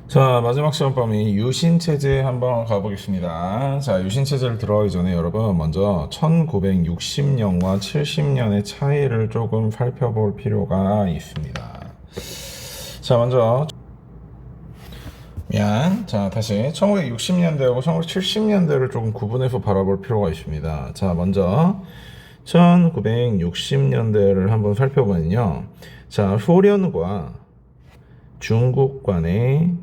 자, 마지막 시험 범위 유신체제 한번 가보겠습니다. 자, 유신체제를 들어가기 전에 여러분 먼저 1960년과 70년의 차이를 조금 살펴볼 필요가 있습니다. 자, 먼저 자, 다시 1960년대하고 1970년대를 조금 구분해서 바라볼 필요가 있습니다. 자, 먼저 1960년대를 한번 살펴보면요. 자, 소련과 중국 간의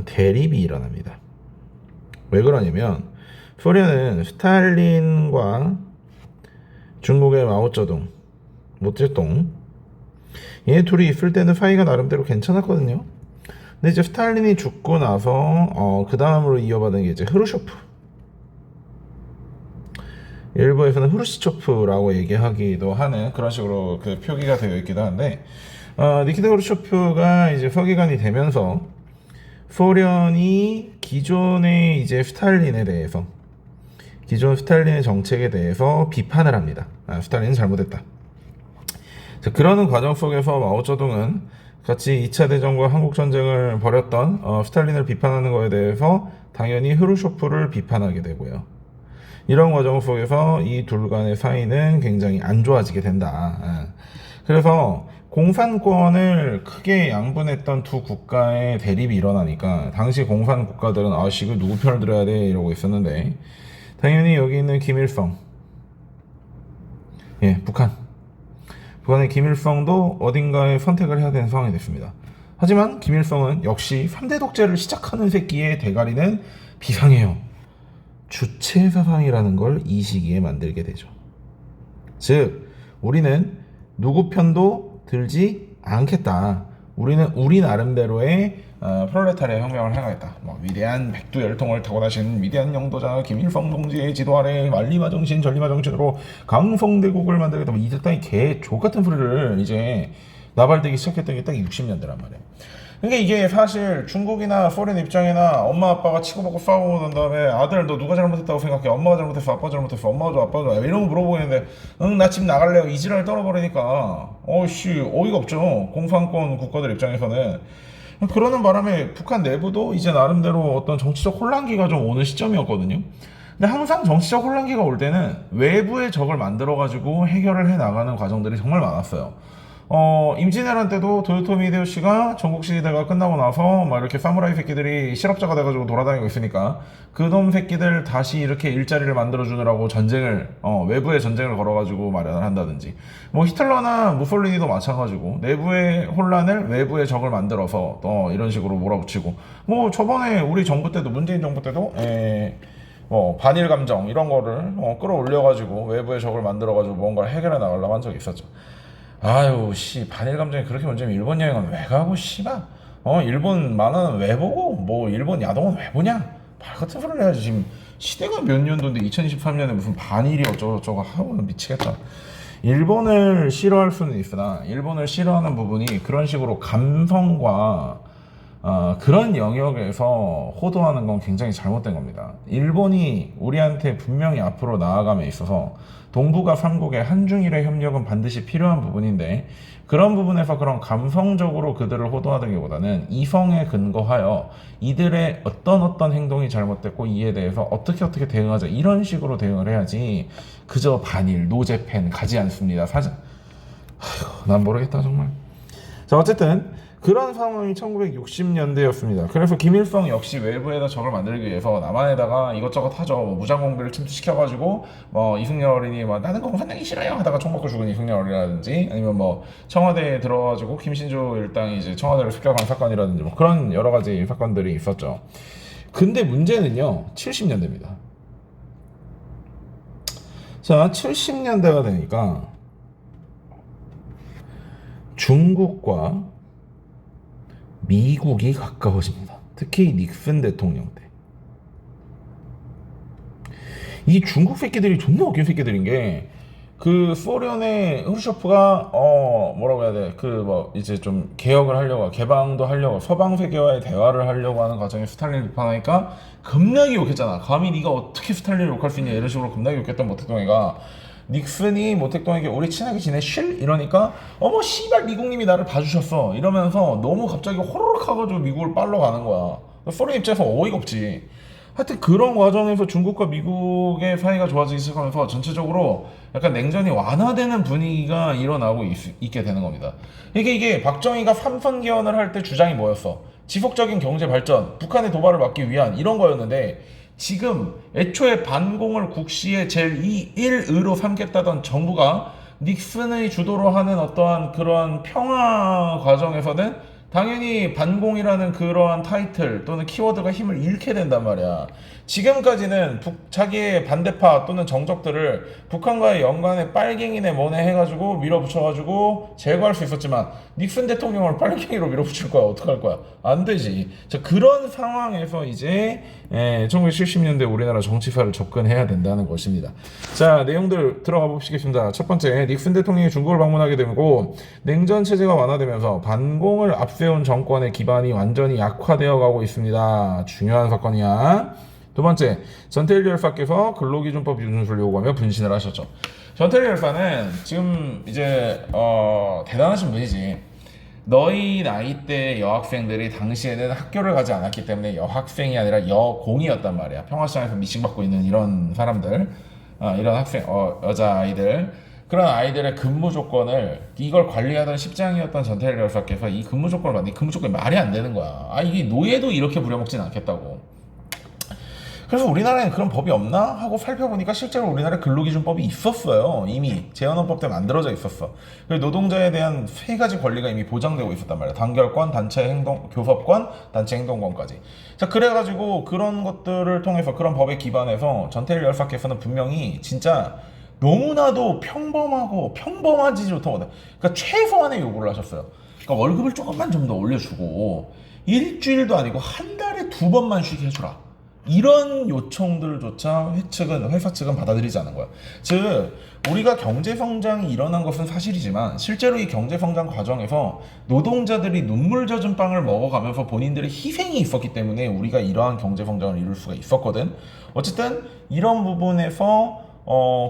대립이 일어납니다. 왜 그러냐면 소련은 스탈린과 중국의 마오쩌둥, 모찌똥 얘 둘이 있을 때는 사이가 나름대로 괜찮았거든요. 근데 이제 스탈린이 죽고 나서 그 다음으로 이어받은 게 이제 흐르쇼프. 일부에서는 후르시초프라고 얘기하기도 하는 그런 식으로 그 표기가 되어 있기도 한데 니키타 후르쇼프가 이제 서기관이 되면서 소련이 기존의 이제 스탈린에 대해서 기존 스탈린의 정책에 대해서 비판을 합니다. 스탈린은 잘못했다. 자, 그러는 과정 속에서 마오쩌둥은 같이 2차 대전과 한국 전쟁을 벌였던 스탈린을 비판하는 것에 대해서 당연히 흐르쇼프를 비판하게 되고요. 이런 과정 속에서 이 둘 간의 사이는 굉장히 안 좋아지게 된다. 그래서 공산권을 크게 양분했던 두 국가의 대립이 일어나니까 당시 공산 국가들은 이거 누구 편을 들어야 돼 이러고 있었는데 당연히 여기 있는 김일성, 북한의 김일성도 어딘가에 선택을 해야 되는 상황이 됐습니다. 하지만 김일성은 역시 3대 독재를 시작하는 새끼의 대가리는 비상해요. 주체사상이라는 걸 이 시기에 만들게 되죠. 즉 우리는 누구 편도 들지 않겠다. 우리는 우리 나름대로의 프롤레타리아 혁명을 해가겠다. 위대한 백두열통을 타고 다신 위대한 영도자 김일성 동지의 지도 아래 만리마 정신 전리마 정신으로 강성대국을 만들겠다. 이제 땅이 개족 같은 소리를 이제 나발대기 시작했던 게 딱 60년대란 말이에요. 그러니까 이게 사실 중국이나 소련 입장이나 엄마 아빠가 치고받고 싸우고 난 다음에 아들 너 누가 잘못했다고 생각해? 엄마가 잘못했어? 아빠가 잘못했어? 엄마가 좋아? 아빠가 좋아? 이런 거 물어보겠는데 응 나 집 나갈래요 이 지랄 떨어버리니까 어이가 없죠. 공산권 국가들 입장에서는. 그러는 바람에 북한 내부도 이제 나름대로 어떤 정치적 혼란기가 좀 오는 시점이었거든요. 근데 항상 정치적 혼란기가 올 때는 외부의 적을 만들어가지고 해결을 해 나가는 과정들이 정말 많았어요. 임진왜란 때도 도요토미 히데요시가 전국시대가 끝나고 나서 막 이렇게 사무라이 새끼들이 실업자가 돼가지고 돌아다니고 있으니까 그놈 새끼들 다시 이렇게 일자리를 만들어주느라고 외부의 전쟁을 걸어가지고 마련을 한다든지 히틀러나 무솔리니도 마찬가지고 내부의 혼란을 외부의 적을 만들어서 이런 식으로 몰아붙이고 저번에 우리 정부 때도 문재인 정부 때도 반일 감정 이런 거를 끌어올려가지고 외부의 적을 만들어가지고 뭔가를 해결해 나가려고 한 적이 있었죠. 반일 감정이 그렇게 문제면 일본 여행은 왜 가고, 일본 만화는 왜 보고, 일본 야동은 왜 보냐? 말 같은 소리를 해야지. 지금 시대가 몇 년도인데 2023년에 무슨 반일이 어쩌고저쩌고 하고 미치겠다. 일본을 싫어할 수는 있으나, 일본을 싫어하는 부분이 그런 식으로 감성과 그런 영역에서 호도하는 건 굉장히 잘못된 겁니다. 일본이 우리한테 분명히 앞으로 나아감에 있어서 동북아 3국의 한중일의 협력은 반드시 필요한 부분인데 그런 부분에서 그런 감성적으로 그들을 호도하는 것보다는 이성에 근거하여 이들의 어떤 행동이 잘못됐고 이에 대해서 어떻게 대응하자 이런 식으로 대응을 해야지 그저 반일, 노제팬 가지 않습니다. 난 모르겠다 정말. 자 어쨌든 그런 상황이 1960년대였습니다. 그래서 김일성 역시 외부에다 적을 만들기 위해서 남한에다가 이것저것 하죠. 무장공비를 침투시켜가지고 이승열 어린이 나는 공산당이 싫어요 하다가 총 맞고 죽은 이승열 어린이라든지 아니면 청와대에 들어가지고 김신조 일당이 이제 청와대를 습격한 사건이라든지 그런 여러 가지 사건들이 있었죠. 근데 문제는요 70년대입니다. 자 70년대가 되니까 중국과 미국이 가까워집니다. 특히 닉슨 대통령 때. 이 중국 새끼들이 존나 웃긴 새끼들인 게, 소련의 흐르쇼프가, 뭐라고 해야 돼. 이제 좀 개혁을 하려고, 개방도 하려고, 서방 세계와의 대화를 하려고 하는 과정에 스탈린을 비판하니까 겁나게 욕했잖아. 감히 네가 어떻게 스탈린을 욕할 수 있냐, 이런 식으로 겁나게 욕했던 모태동이가, 닉슨이 모택동에게 우리 친하게 지내 쉴? 이러니까 어머 씨발 미국님이 나를 봐주셨어 이러면서 너무 갑자기 호로록 하가지고 미국을 빨러 가는 거야. 소련 입장에서 어이가 없지. 하여튼 그런 과정에서 중국과 미국의 사이가 좋아지기 시작하면서 전체적으로 약간 냉전이 완화되는 분위기가 일어나고 있게 되는 겁니다. 이게 박정희가 삼선 개헌을 할 때 주장이 뭐였어? 지속적인 경제 발전, 북한의 도발을 막기 위한 이런 거였는데 지금 애초에 반공을 국시의 제1의로 삼겠다던 정부가 닉슨의 주도로 하는 어떠한 그러한 평화 과정에서는 당연히 반공이라는 그러한 타이틀 또는 키워드가 힘을 잃게 된단 말이야. 지금까지는 자기의 반대파 또는 정적들을 북한과의 연관에 빨갱이네 뭐네 해가지고 밀어붙여가지고 제거할 수 있었지만 닉슨 대통령을 빨갱이로 밀어붙일 거야. 어떡할 거야? 안 되지. 자, 그런 상황에서 이제 1970년대 우리나라 정치사를 접근해야 된다는 것입니다. 자, 내용들 들어가 보시겠습니다. 첫 번째, 닉슨 대통령이 중국을 방문하게 되고 냉전 체제가 완화되면서 반공을 앞세운 정권의 기반이 완전히 약화되어 가고 있습니다. 중요한 사건이야. 두 번째, 전태일 열사께서 근로기준법 준수를 요구하며 분신을 하셨죠. 전태일 열사는 지금 이제 대단하신 분이지. 너희 나이 때 여학생들이 당시에는 학교를 가지 않았기 때문에 여학생이 아니라 여공이었단 말이야. 평화시장에서 미싱받고 있는 이런 사람들, 이런 학생, 여자아이들, 그런 아이들의 근무 조건을 이걸 관리하던 십장이었던 전태일 열사께서 이 근무 조건을 봤는데 이 근무 조건이 말이 안 되는 거야. 이게 노예도 이렇게 부려먹진 않겠다고. 그래서 우리나라에는 그런 법이 없나 하고 살펴보니까 실제로 우리나라에 근로기준법이 있었어요. 이미 재헌헌법 때 만들어져 있었어. 그리고 노동자에 대한 세 가지 권리가 이미 보장되고 있었단 말이야. 단결권, 단체 행동, 교섭권, 단체 행동권까지. 자, 그래가지고 그런 것들을 통해서 그런 법에 기반해서 전태일 열사께서는 분명히 진짜 너무나도 평범하고 평범하지 못하거든. 그러니까 최소한의 요구를 하셨어요. 그러니까 월급을 조금만 좀 더 올려주고 일주일도 아니고 한 달에 2번만 쉬게 해주라. 이런 요청들조차 회사 측은 받아들이지 않은 거야. 즉 우리가 경제 성장이 일어난 것은 사실이지만 실제로 이 경제 성장 과정에서 노동자들이 눈물 젖은 빵을 먹어가면서 본인들의 희생이 있었기 때문에 우리가 이러한 경제 성장을 이룰 수가 있었거든. 어쨌든 이런 부분에서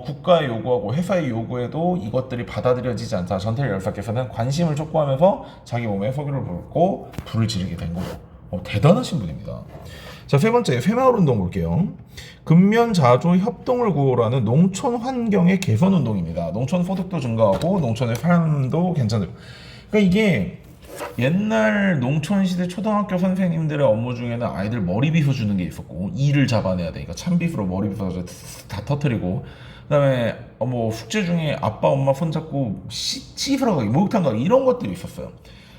국가의 요구하고 회사의 요구에도 이것들이 받아들여지지 않자 전태일 열사께서는 관심을 촉구하면서 자기 몸에 석유를 붓고 불을 지르게 된 거죠. 대단하신 분입니다. 자, 세 번째, 새마을운동 볼게요. 근면자조 협동을 구호라는 농촌 환경의 개선 운동입니다. 농촌 소득도 증가하고 농촌의 삶도 괜찮아요. 그러니까 이게 옛날 농촌시대 초등학교 선생님들의 업무 중에는 아이들 머리 빗어 주는 게 있었고 이를 잡아내야 되니까 찬빗으로 머리 빗어서 다 터뜨리고 그다음에 뭐 숙제 중에 아빠 엄마 손잡고 씻으러 가기 목욕탕 가기 이런 것들이 있었어요.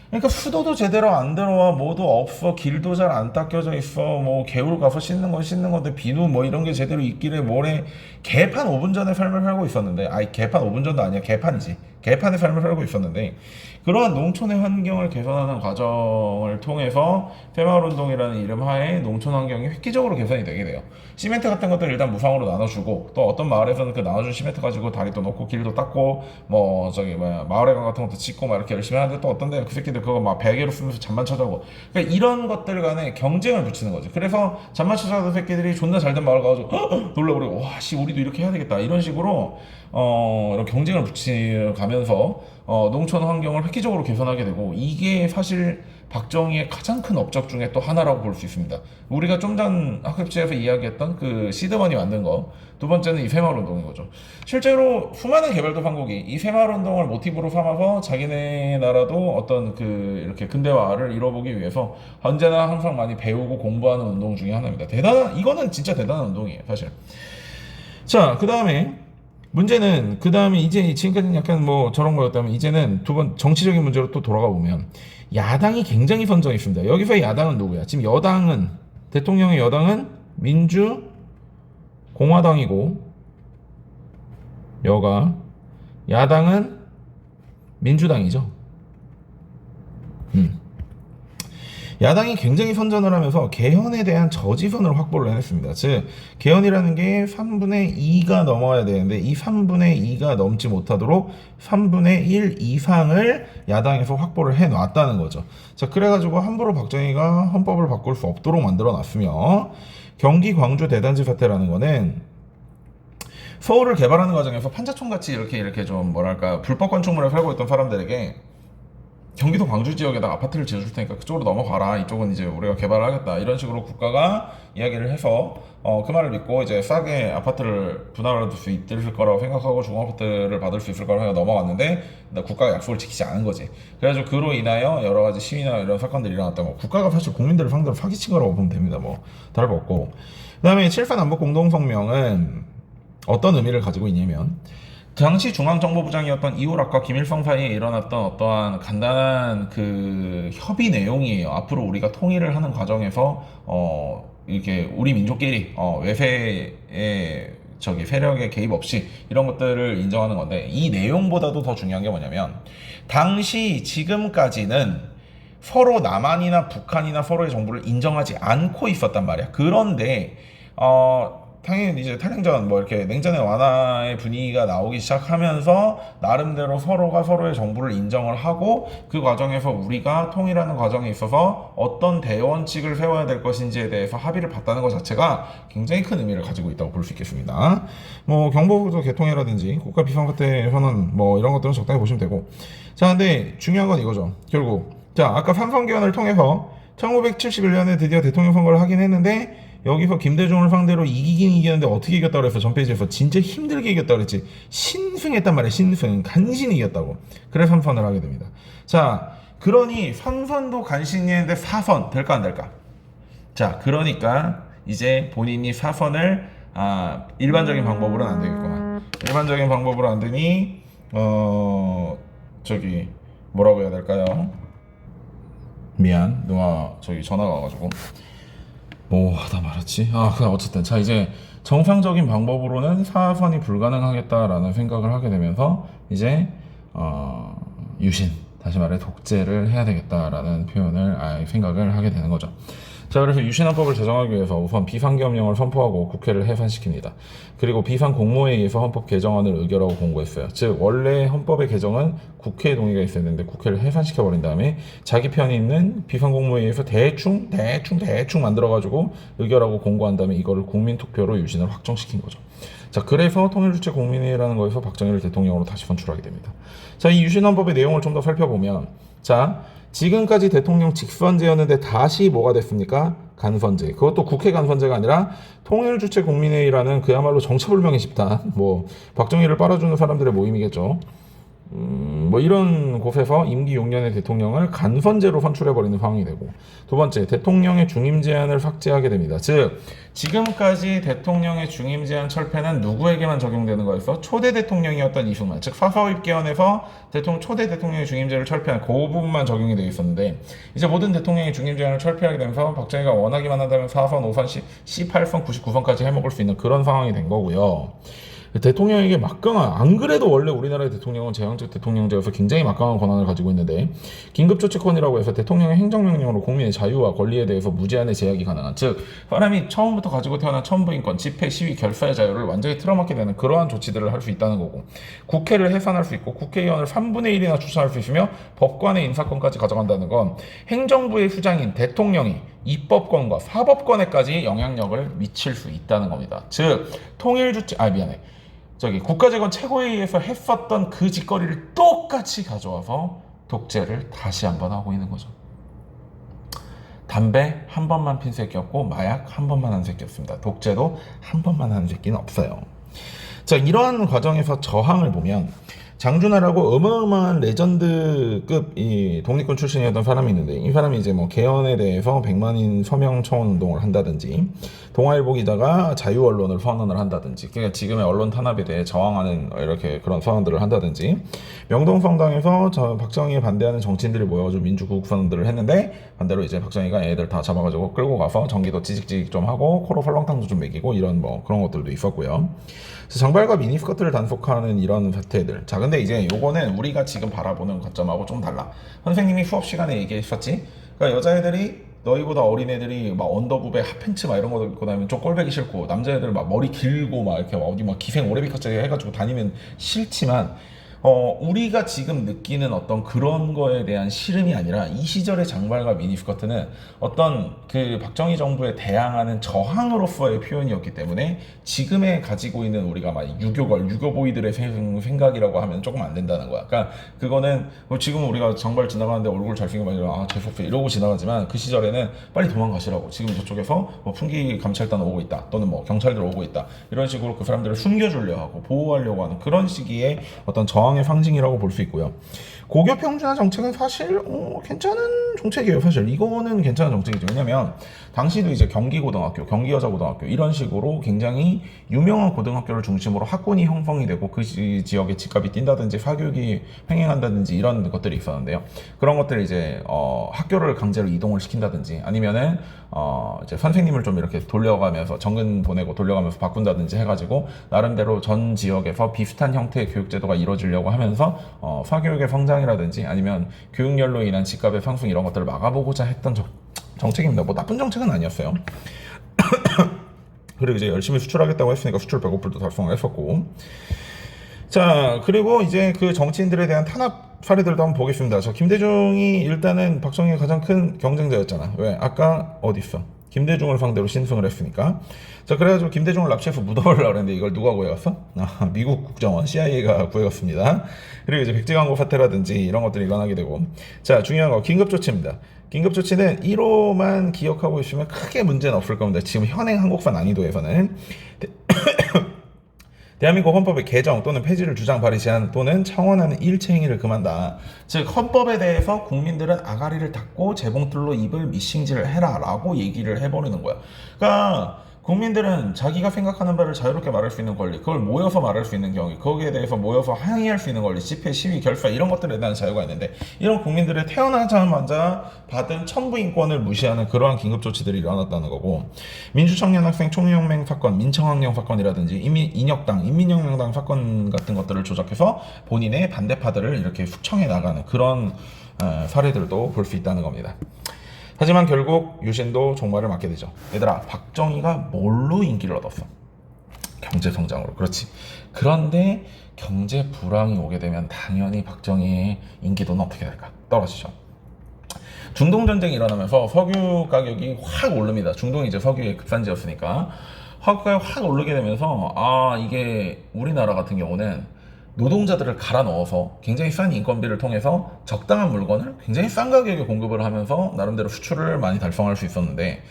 그러니까 수도도 제대로 안 들어와, 뭐도 없어, 길도 잘 안 닦여져 있어, 뭐 개울 가서 씻는 건 씻는 건데 비누 뭐 이런 게 제대로 있기를 뭐래. 개판 5분 전에 삶을 살고 있었는데, 개판 5분 전도 아니야, 개판이지. 개판의 삶을 살고 있었는데 그러한 농촌의 환경을 개선하는 과정을 통해서 새마을운동이라는 이름 하에 농촌 환경이 획기적으로 개선이 되게 돼요. 시멘트 같은 것들 일단 무상으로 나눠주고, 또 어떤 마을에서는 그 나눠준 시멘트 가지고 다리도 놓고 길도 닦고 뭐 저기 뭐야 마을회관 같은 것도 짓고 막 이렇게 열심히 하는데, 또 어떤 데는 그 새끼들 그거 막 베개로 쓰면서 잠만 찾아오고, 그러니까 이런 것들 간에 경쟁을 붙이는 거지. 그래서 잠만 찾아오는 새끼들이 존나 잘된 마을 가가지고 놀라버리고, 와씨 우리도 이렇게 해야 되겠다 이런 식으로 이런 경쟁을 붙이가면서 농촌 환경을 획기적으로 개선하게 되고, 이게 사실 박정희의 가장 큰 업적 중에 또 하나라고 볼 수 있습니다. 우리가 좀 전 학습지에서 이야기했던 그 시드먼이 만든 거, 두 번째는 이 새마을운동인 거죠. 실제로 수많은 개발도상국이 이 새마을운동을 모티브로 삼아서 자기네 나라도 어떤 그 이렇게 근대화를 이뤄보기 위해서 언제나 항상 많이 배우고 공부하는 운동 중에 하나입니다. 이거는 진짜 대단한 운동이에요, 사실. 자, 그 다음에 문제는, 그 다음에 이제 지금까지는 약간 뭐 저런 거였다면, 이제는 두 번 정치적인 문제로 또 돌아가 보면 야당이 굉장히 선정했습니다. 여기서 야당은 누구야? 지금 여당은, 대통령의 여당은 민주 공화당이고, 야당은 민주당이죠. 야당이 굉장히 선전을 하면서 개헌에 대한 저지선을 확보를 해냈습니다. 즉 개헌이라는 게 3분의 2가 넘어야 되는데 이 3분의 2가 넘지 못하도록 3분의 1 이상을 야당에서 확보를 해놨다는 거죠. 자, 그래가지고 함부로 박정희가 헌법을 바꿀 수 없도록 만들어놨으며, 경기 광주 대단지 사태라는 거는 서울을 개발하는 과정에서 판자촌 같이 이렇게 좀 뭐랄까 불법 건축물에 살고 있던 사람들에게 경기도 광주 지역에다가 아파트를 지어줄 테니까 그쪽으로 넘어가라. 이쪽은 이제 우리가 개발을 하겠다. 이런 식으로 국가가 이야기를 해서 그 말을 믿고 이제 싸게 아파트를 분할할 수 있을 거라고 생각하고 중앙아파트를 받을 수 있을 거라고 생각 넘어갔는데 국가가 약속을 지키지 않은 거지. 그래가지고 그로 인하여 여러 가지 시위나 이런 사건들이 일어났던 거. 국가가 사실 국민들을 상대로 사기친 거라고 보면 됩니다. 뭐 다를 거 없고. 그다음에 7.4남북 공동성명은 어떤 의미를 가지고 있냐면 당시 중앙정보부장이었던 이우락과 김일성 사이에 일어났던 어떠한 간단한 그 협의 내용이에요. 앞으로 우리가 통일을 하는 과정에서 이렇게 우리 민족끼리 외세의 세력의 개입 없이 이런 것들을 인정하는 건데 이 내용보다도 더 중요한 게 뭐냐면 당시 지금까지는 서로 남한이나 북한이나 서로의 정부를 인정하지 않고 있었단 말이야. 그런데 당연히 이제 탈냉전 뭐 이렇게 냉전의 완화의 분위기가 나오기 시작하면서 나름대로 서로가 서로의 정부를 인정을 하고 그 과정에서 우리가 통일하는 과정에 있어서 어떤 대원칙을 세워야 될 것인지에 대해서 합의를 봤다는 것 자체가 굉장히 큰 의미를 가지고 있다고 볼 수 있겠습니다. 뭐 경보도 개통이라든지 국가 비상사태 선언 뭐 이런 것들은 적당히 보시면 되고 자 근데 중요한 건 이거죠. 결국 자 아까 삼선개헌을 통해서 1971년에 드디어 대통령 선거를 하긴 했는데 여기서 김대중을 상대로 이기긴 이겼는데 어떻게 이겼다고 그랬어? 전 페이지에서 진짜 힘들게 이겼다고 그랬지. 신승했단 말이야. 신승. 간신히 이겼다고. 그래서 3선을 하게 됩니다. 자, 그러니 3선도 간신히 했는데 4선 될까 안 될까? 자, 그러니까 이제 본인이 4선을 일반적인 방법으로는 안 되겠구나. 일반적인 방법으로 안 되니 뭐라고 해야 될까요? 미안. 누가 전화가 와가지고 뭐 하다 말았지? 그냥 어쨌든 자 이제 정상적인 방법으로는 사선이 불가능하겠다라는 생각을 하게 되면서 이제 유신 다시 말해 독재를 해야 되겠다라는 생각을 하게 되는 거죠. 자 그래서 유신헌법을 제정하기 위해서 우선 비상계엄령을 선포하고 국회를 해산시킵니다. 그리고 비상공모회의에서 헌법 개정안을 의결하고 공고했어요. 즉 원래 헌법의 개정은 국회의 동의가 있어야 되는데 국회를 해산시켜버린 다음에 자기 편이 있는 비상공모회의에서 대충 만들어가지고 의결하고 공고한 다음에 이거를 국민투표로 유신을 확정시킨 거죠. 자 그래서 통일주체 국민회의라는 거에서 박정희를 대통령으로 다시 선출하게 됩니다. 자 이 유신헌법의 내용을 좀 더 살펴보면 자 지금까지 대통령 직선제였는데 다시 뭐가 됐습니까? 간선제. 그것도 국회 간선제가 아니라 통일주체 국민회의라는 그야말로 정체불명의 집단, 뭐 박정희를 빨아주는 사람들의 모임이겠죠. 뭐 이런 곳에서 임기 6년의 대통령을 간선제로 선출해버리는 상황이 되고 두 번째, 대통령의 중임 제한을 삭제하게 됩니다. 즉 지금까지 대통령의 중임 제한 철폐는 누구에게만 적용되는 거였어? 초대 대통령이었던 이승만, 즉 사서입개헌에서 초대 대통령의 중임제를 철폐한 그 부분만 적용이 되어 있었는데 이제 모든 대통령의 중임 제한을 철폐하게 되면서 박정희가 원하기만 한다면 4선, 5선, C8선, 99선까지 해먹을 수 있는 그런 상황이 된 거고요. 대통령에게 막강한, 안 그래도 원래 우리나라의 대통령은 제왕적 대통령제여서 굉장히 막강한 권한을 가지고 있는데 긴급조치권이라고 해서 대통령의 행정명령으로 국민의 자유와 권리에 대해서 무제한의 제약이 가능한, 즉 사람이 처음부터 가지고 태어난 천부인권, 집회, 시위, 결사의 자유를 완전히 틀어막게 되는 그러한 조치들을 할 수 있다는 거고 국회를 해산할 수 있고 국회의원을 3분의 1이나 추천할 수 있으며 법관의 인사권까지 가져간다는 건 행정부의 수장인 대통령이 입법권과 사법권에까지 영향력을 미칠 수 있다는 겁니다. 즉 국가재건 최고회의에서 했었던 그 짓거리를 똑같이 가져와서 독재를 다시 한번 하고 있는 거죠. 담배 한 번만 핀 새끼였고 마약 한 번만 한 새끼였습니다. 독재도 한 번만 하는 새끼는 없어요. 자, 이러한 과정에서 저항을 보면 장준하라고 어마어마한 레전드급 이 독립군 출신이었던 사람이 있는데 이 사람이 이제 뭐 개헌에 대해서 100만인 서명 청원 운동을 한다든지 동아일보 기자가 자유언론을 선언을 한다든지 그러니까 지금의 언론 탄압에 대해 저항하는 이렇게 그런 선언들을 한다든지 명동성당에서 박정희에 반대하는 정치인들이 모여가지고 민주구국 선언들을 했는데 반대로 이제 박정희가 애들 다 잡아가지고 끌고 가서 전기도 찌직찌직 좀 하고 코로 설렁탕도 좀 먹이고 이런 뭐 그런 것들도 있었고요. 장발과 미니스커트를 단속하는 이런 사태들. 자, 근데 이제 요거는 우리가 지금 바라보는 관점하고 좀 달라. 선생님이 수업 시간에 얘기했었지. 그러니까 여자애들이 너희보다 어린 애들이 막 언더부배 핫팬츠 막 이런 거 입고 다니면 좀 꼴보기 싫고 남자애들 막 머리 길고 막 이렇게 어디 막 기생 오래비까지 해가지고 다니면 싫지만 우리가 지금 느끼는 어떤 그런 거에 대한 싫음이 아니라 이 시절의 장발과 미니스커트는 어떤 그 박정희 정부에 대항하는 저항으로서의 표현이었기 때문에 지금에 가지고 있는 우리가 막 유교보이들의 생각이라고 하면 조금 안 된다는 거야. 그러니까 그거는 지금 우리가 장발 지나가는데 얼굴 잘생긴 분이라 재수없어 이러고 지나가지만 그 시절에는 빨리 도망가시라고, 지금 저쪽에서 뭐 풍기 감찰단 오고 있다 또는 뭐 경찰들 오고 있다 이런 식으로 그 사람들을 숨겨주려 하고 보호하려고 하는 그런 시기의 어떤 저항의 상징이라고 볼 수 있고요. 고교 평준화 정책은 사실 괜찮은 정책이에요. 사실 이거는 괜찮은 정책이죠. 왜냐면 당시도 이제 경기고등학교, 경기여자고등학교 이런 식으로 굉장히 유명한 고등학교를 중심으로 학군이 형성이 되고 그 지역에 집값이 뛴다든지 사교육이 횡행한다든지 이런 것들이 있었는데요. 그런 것들을 이제 학교를 강제로 이동을 시킨다든지 아니면은 이제 선생님을 좀 이렇게 돌려가면서 정근 보내고 돌려가면서 바꾼다든지 해가지고 나름대로 전 지역에서 비슷한 형태의 교육제도가 이루어지려고 하면서 사교육의 성장이라든지 아니면 교육열로 인한 집값의 상승 이런 것들을 막아보고자 했던 정책입니다. 뭐 나쁜 정책은 아니었어요. 그리고 이제 열심히 수출하겠다고 했으니까 수출 배고플도 달성을 했었고. 자, 그리고 이제 그 정치인들에 대한 탄압 사례들도 한번 보겠습니다. 저 김대중이 일단은 박정희의 가장 큰 경쟁자였잖아. 왜? 아까 어디 있어? 김대중을 상대로 신승을 했으니까. 자, 그래가지고 김대중을 납치해서 묻어버리려고 했는데 이걸 누가 구해갔어? 미국 국정원 CIA가 구해갔습니다. 그리고 이제 백제광고 사태라든지 이런 것들이 일어나게 되고. 자, 중요한 거 긴급조치입니다. 긴급조치는 1호만 기억하고 있으면 크게 문제는 없을 겁니다. 지금 현행 한국사 난이도에서는 대한민국 헌법의 개정 또는 폐지를 주장 발의 제한 또는 청원하는 일체 행위를 금한다. 즉 헌법에 대해서 국민들은 아가리를 닫고 재봉틀로 입을 미싱질을 해라 라고 얘기를 해버리는 거야. 그러니까 국민들은 자기가 생각하는 바를 자유롭게 말할 수 있는 권리, 그걸 모여서 말할 수 있는 경우, 거기에 대해서 모여서 항의할 수 있는 권리, 집회, 시위, 결사 이런 것들에 대한 자유가 있는데 이런 국민들의 태어나자마자 받은 천부인권을 무시하는 그러한 긴급조치들이 일어났다는 거고, 민주청년학생 총리혁명 사건, 민청학령 사건이라든지 인혁당, 인민혁명당 사건 같은 것들을 조작해서 본인의 반대파들을 이렇게 숙청해 나가는 그런 사례들도 볼 수 있다는 겁니다. 하지만 결국 유신도 종말을 맞게 되죠. 얘들아, 박정희가 뭘로 인기를 얻었어? 경제성장으로. 그렇지. 그런데 경제 불황이 오게 되면 당연히 박정희의 인기도는 어떻게 될까? 떨어지죠. 중동전쟁이 일어나면서 석유 가격이 확 오릅니다. 중동이 이제 석유의 급산지였으니까 석유가 확 오르게 되면서 이게 우리나라 같은 경우는 노동자들을 갈아 넣어서 굉장히 싼 인건비를 통해서 적당한 물건을 굉장히 싼 가격에 공급을 하면서 나름대로 수출을 많이 달성할 수 있었는데,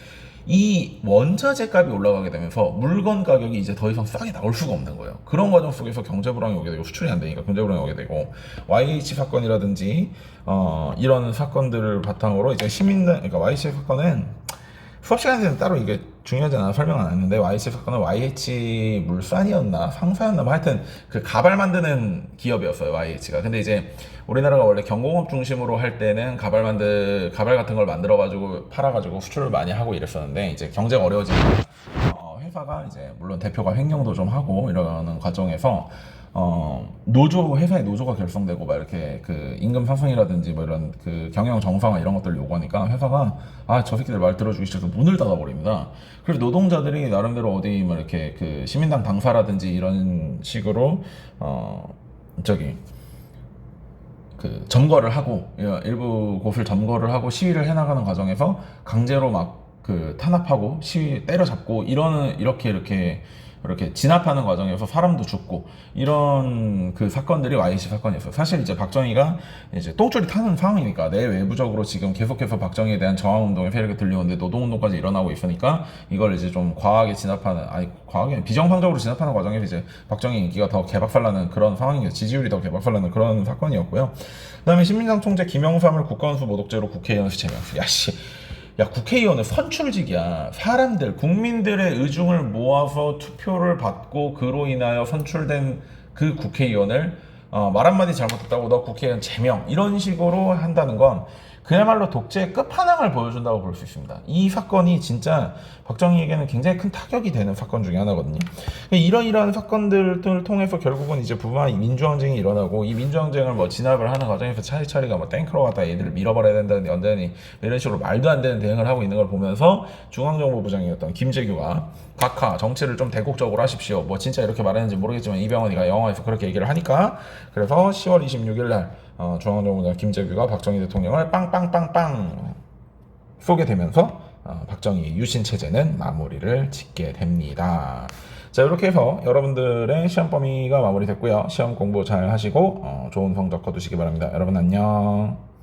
이 원자재 값이 올라가게 되면서 물건 가격이 이제 더 이상 싸게 나올 수가 없는 거예요. 그런 과정 속에서 경제 불황이 오게 되고 수출이 안 되니까 경제 불황이 오게 되고, YH 사건이라든지 이런 사건들을 바탕으로 이제 그러니까 YH 사건은 수업 시간에는 따로 이게 중요하지 않아 설명 안 했는데, YH 사건은 YH 물산이었나 상사였나 뭐 하여튼 그 가발 만드는 기업이었어요, YH가. 근데 이제 우리나라가 원래 경공업 중심으로 할 때는 가발 같은 걸 만들어 가지고 팔아 가지고 수출을 많이 하고 이랬었는데, 이제 경제가 어려워지니까 회사가 이제 물론 대표가 횡령도 좀 하고 이러는 과정에서 회사의 노조가 결성되고 막 이렇게 그 임금 상승이라든지 뭐 이런 그 경영 정상화 이런 것들을 요구하니까 회사가 저 새끼들 말 들어주기 싫어서 문을 닫아버립니다. 그래서 노동자들이 나름대로 어디 뭐 이렇게 그 시민당 당사라든지 이런 식으로 그 점거를 하고 일부 곳을 점거를 하고 시위를 해나가는 과정에서 강제로 막 그 탄압하고 시위 때려잡고 이렇게 진압하는 과정에서 사람도 죽고 이런 그 사건들이 YC 사건이었어요. 사실 이제 박정희가 이제 똥줄이 타는 상황이니까 내외부적으로 지금 계속해서 박정희에 대한 저항운동의 세력이 들려오는데 노동운동까지 일어나고 있으니까 이걸 이제 좀 과하게 비정상적으로 진압하는 과정에서 이제 박정희 인기가 더 개박살나는 그런 상황이었어요. 지지율이 더 개박살나는 그런 사건이었고요. 그 다음에 신민당 총재 김영삼을 국가원수 모독죄로 국회의원에서 제명. 야, 국회의원은 선출직이야. 사람들, 국민들의 의중을 모아서 투표를 받고 그로 인하여 선출된 그 국회의원을 말 한마디 잘못했다고 너 국회의원 제명 이런 식으로 한다는 건 그야말로 독재의 끝판왕을 보여준다고 볼 수 있습니다. 이 사건이 진짜 박정희에게는 굉장히 큰 타격이 되는 사건 중에 하나거든요. 이러이러한 사건들을 통해서 결국은 이제 부마 민주항쟁이 일어나고, 이 민주항쟁을 뭐 진압을 하는 과정에서 차리차리가 뭐 탱크로 갔다 얘들을 밀어버려야 된다는 연대니 이런 식으로 말도 안 되는 대응을 하고 있는 걸 보면서 중앙정보부장이었던 김재규가 각하 정치를 좀 대국적으로 하십시오. 뭐 진짜 이렇게 말했는지 모르겠지만 이병헌이가 영화에서 그렇게 얘기를 하니까, 그래서 10월 26일 날 중앙정보부장 김재규가 박정희 대통령을 빵빵빵빵 쏘게 되면서 박정희 유신 체제는 마무리를 짓게 됩니다. 자, 이렇게 해서 여러분들의 시험 범위가 마무리됐고요. 시험 공부 잘 하시고 좋은 성적 거두시기 바랍니다. 여러분 안녕.